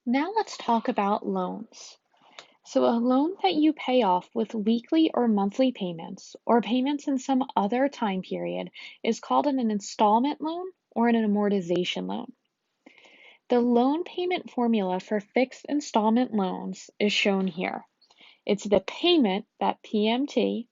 Now let's talk about loans. So a loan that you pay off with weekly or monthly payments or payments in some other time period is called an installment loan or an amortization loan. The loan payment formula for fixed installment loans is shown here. It's the payment, that PMT,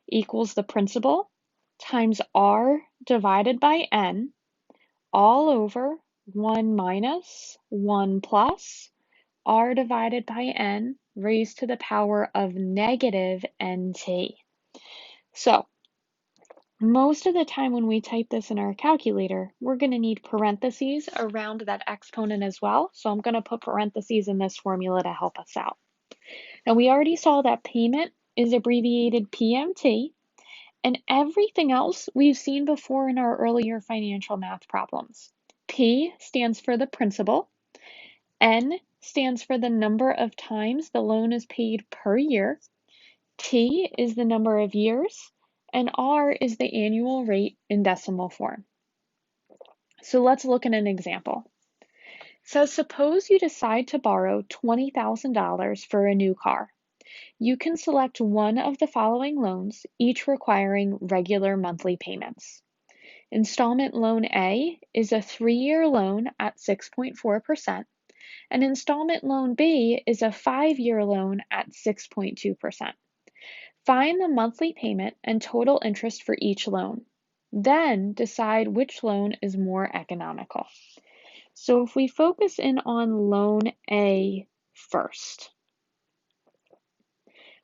equals the principal times R divided by N all over 1 minus 1 plus R divided by N raised to the power of negative NT. So most of the time when we type this in our calculator, we're going to need parentheses around that exponent as well. So I'm going to put parentheses in this formula to help us out. Now we already saw that payment is abbreviated PMT, and everything else we've seen before in our earlier financial math problems. P stands for the principal, N stands for the number of times the loan is paid per year, T is the number of years, and R is the annual rate in decimal form. So let's look at an example. So suppose you decide to borrow $20,000 for a new car. You can select one of the following loans, each requiring regular monthly payments. Installment loan A is a 3-year loan at 6.4%, and installment loan B is a 5-year loan at 6.2%. Find the monthly payment and total interest for each loan. Then decide which loan is more economical. So if we focus in on loan A first,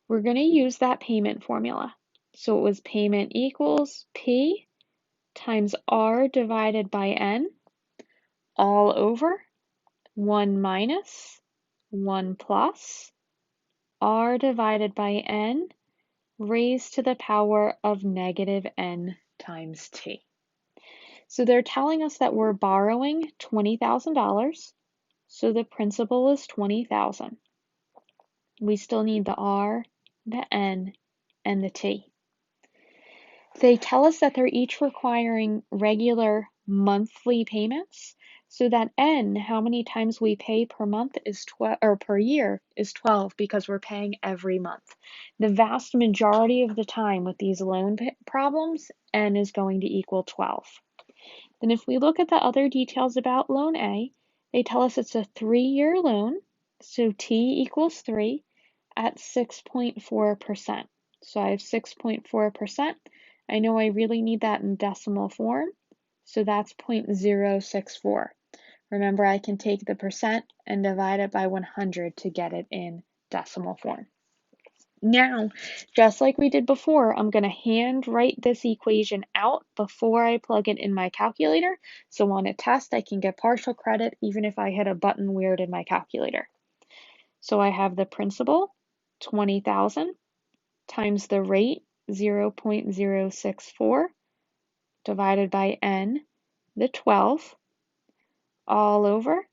we're going to use that payment formula. So it was payment equals P times R divided by N all over 1 minus 1 plus R divided by N raised to the power of negative N times T. So they're telling us that we're borrowing $20,000, so the principal is $20,000. We still need the R, the N, and the T. They tell us that they're each requiring regular monthly payments, so that N, how many times we pay per month is 12, or per year is 12, because we're paying every month. The vast majority of the time with these loan problems, N is going to equal 12. Then if we look at the other details about loan A, they tell us it's a 3-year loan, so T equals 3 at 6.4%. So I have 6.4%. I know I really need that in decimal form, so that's 0.064. Remember, I can take the percent and divide it by 100 to get it in decimal form. Now, just like we did before, I'm going to hand write this equation out before I plug it in my calculator. So on a test, I can get partial credit even if I hit a button weird in my calculator. So I have the principal, 20,000, times the rate, 0.064, divided by N, the 12, all over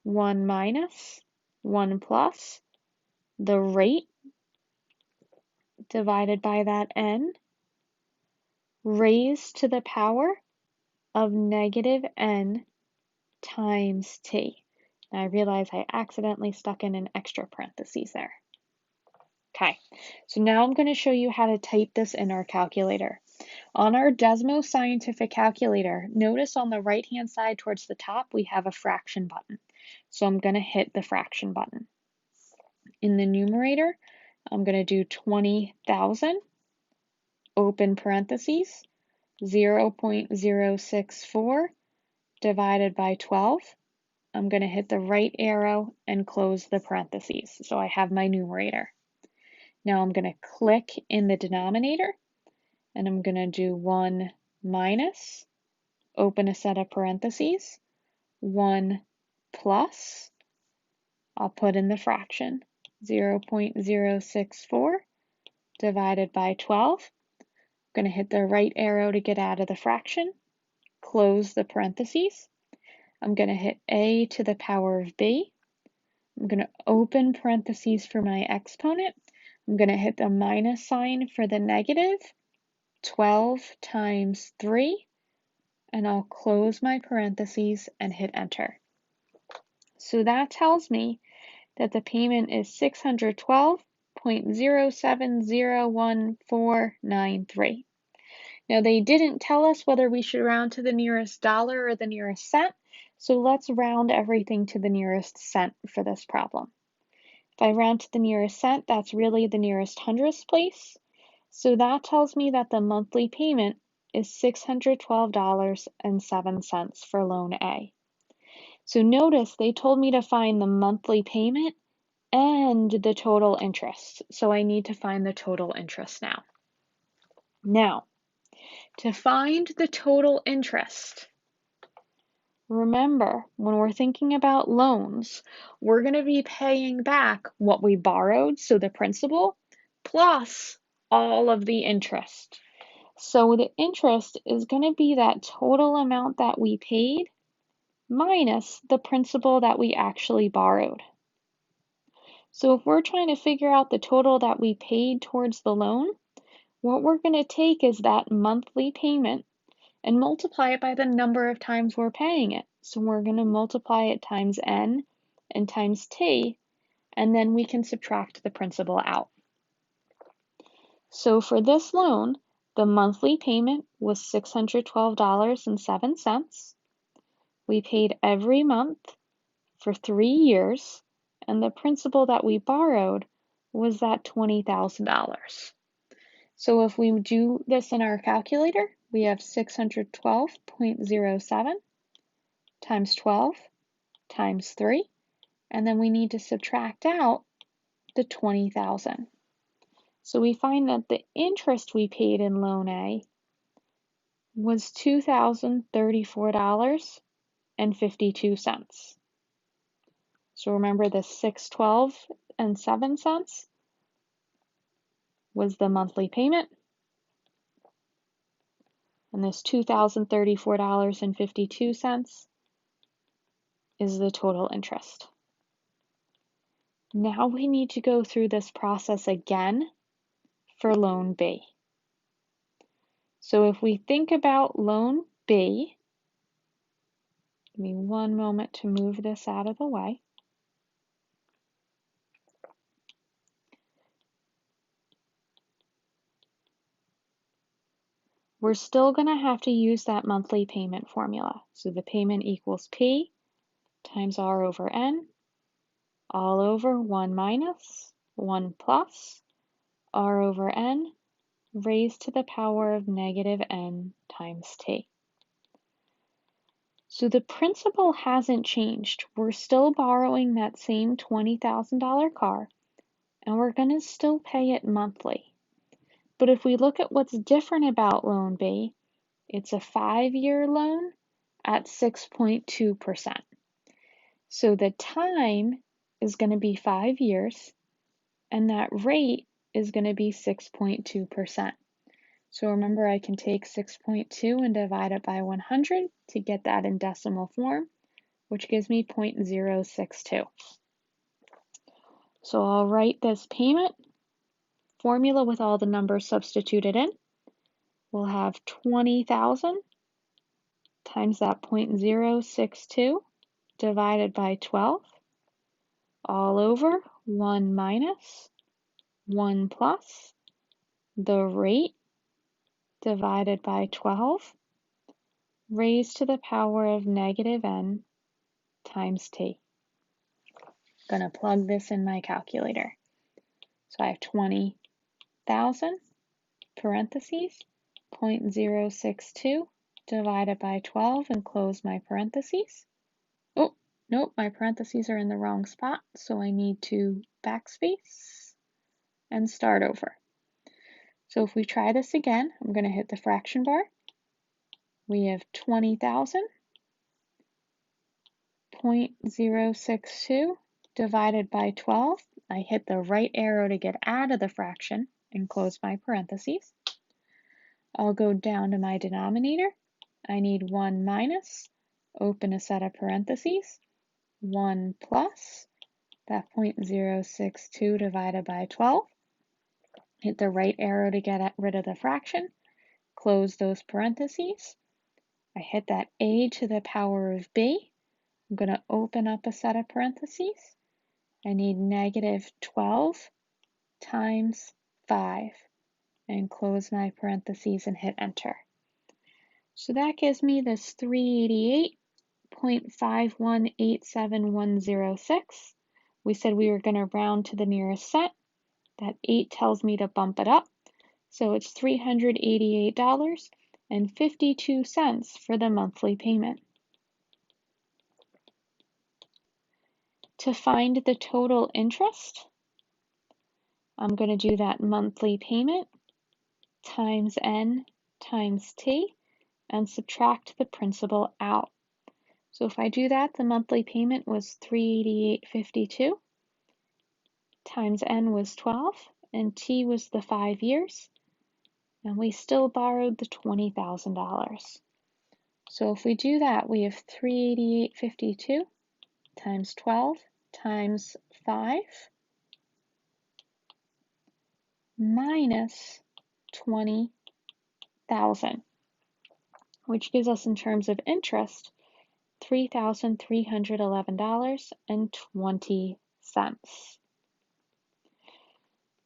1 minus 1 plus the rate divided by that N raised to the power of negative N times T. Now I realize I accidentally stuck in an extra parentheses there. Okay, so now I'm going to show you how to type this in our calculator. On our Desmo Scientific Calculator, notice on the right-hand side towards the top, we have a fraction button. So I'm going to hit the fraction button. In the numerator, I'm going to do 20,000, open parentheses, 0.064 divided by 12. I'm going to hit the right arrow and close the parentheses. So I have my numerator. Now I'm going to click in the denominator, and I'm going to do 1 minus, open a set of parentheses, 1 plus, I'll put in the fraction, 0.064 divided by 12. I'm going to hit the right arrow to get out of the fraction, close the parentheses. I'm going to hit a to the power of b. I'm going to open parentheses for my exponent. I'm going to hit the minus sign for the negative, 12 times 3, and I'll close my parentheses and hit enter. So that tells me that the payment is $612.0701493. Now, they didn't tell us whether we should round to the nearest dollar or the nearest cent, so let's round everything to the nearest cent for this problem. If I round to the nearest cent, that's really the nearest hundredths place. So that tells me that the monthly payment is $612.07 for loan A. So notice they told me to find the monthly payment and the total interest. So I need to find the total interest now. Now, to find the total interest, remember, when we're thinking about loans, we're going to be paying back what we borrowed, so the principal, plus all of the interest. So the interest is going to be that total amount that we paid minus the principal that we actually borrowed. So if we're trying to figure out the total that we paid towards the loan, what we're going to take is that monthly payment and multiply it by the number of times we're paying it. So we're going to multiply it times n and times t, and then we can subtract the principal out. So for this loan, the monthly payment was $612.07. We paid every month for 3 years, and the principal that we borrowed was that $20,000. So if we do this in our calculator, we have 612.07 times 12 times 3, and then we need to subtract out the 20,000. So we find that the interest we paid in loan A was $2,034.52. So remember the $612.07 was the monthly payment, and this $2,034.52 is the total interest. Now we need to go through this process again for loan B. So if we think about loan B, give me one moment to move this out of the way. We're still going to have to use that monthly payment formula. So the payment equals P times R over N, all over 1 minus 1 plus R over N raised to the power of negative N times T. So the principal hasn't changed. We're still borrowing that same $20,000 car, and we're going to still pay it monthly. But if we look at what's different about loan B, it's a 5-year loan at 6.2%. So the time is going to be 5 years, and that rate is going to be 6.2%. So remember, I can take 6.2 and divide it by 100 to get that in decimal form, which gives me 0.062. So I'll write this payment formula with all the numbers substituted in. We'll have 20,000 times that 0.062 divided by 12, all over 1 minus 1 plus the rate divided by 12 raised to the power of negative n times t. I'm going to plug this in my calculator. So I have 20,000 parentheses 0.062 divided by 12 and close my parentheses. Oh, nope, my parentheses are in the wrong spot, so I need to backspace and start over. So if we try this again, I'm going to hit the fraction bar. We have 20,000 0.062 divided by 12. I hit the right arrow to get out of the fraction and close my parentheses. I'll go down to my denominator. I need 1 minus, open a set of parentheses, 1 plus, that 0.062 divided by 12. Hit the right arrow to get rid of the fraction, close those parentheses. I hit that a to the power of b, I'm going to open up a set of parentheses. I need negative 12 times 5 and close my parentheses and hit enter. So that gives me this 388.5187106. We said we were going to round to the nearest set. That 8 tells me to bump it up. So it's $388.52 for the monthly payment. To find the total interest, I'm going to do that monthly payment times n times t and subtract the principal out. So if I do that, the monthly payment was $388.52 times n was 12 and t was the 5 years, and we still borrowed the $20,000. So if we do that, we have $388.52 times 12 times 5 minus 20,000, which gives us in terms of interest $3,311.20.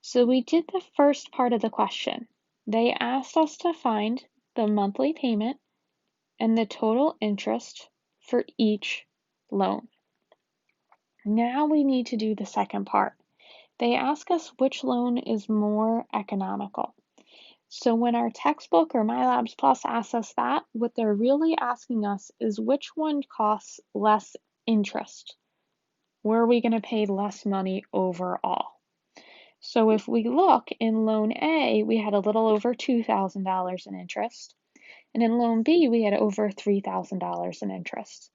So we did the first part of the question. They asked us to find the monthly payment and the total interest for each loan. Now we need to do the second part. They ask us which loan is more economical. So when our textbook or MyLabs Plus asks us that, what they're really asking us is which one costs less interest. Where are we going to pay less money overall? So if we look in loan A, we had a little over $2,000 in interest, and in loan B, we had over $3,000 in interest.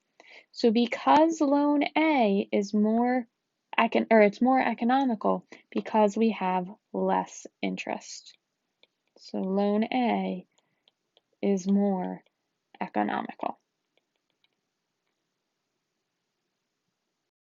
So because loan A is more economical because we have less interest. So loan A is more economical.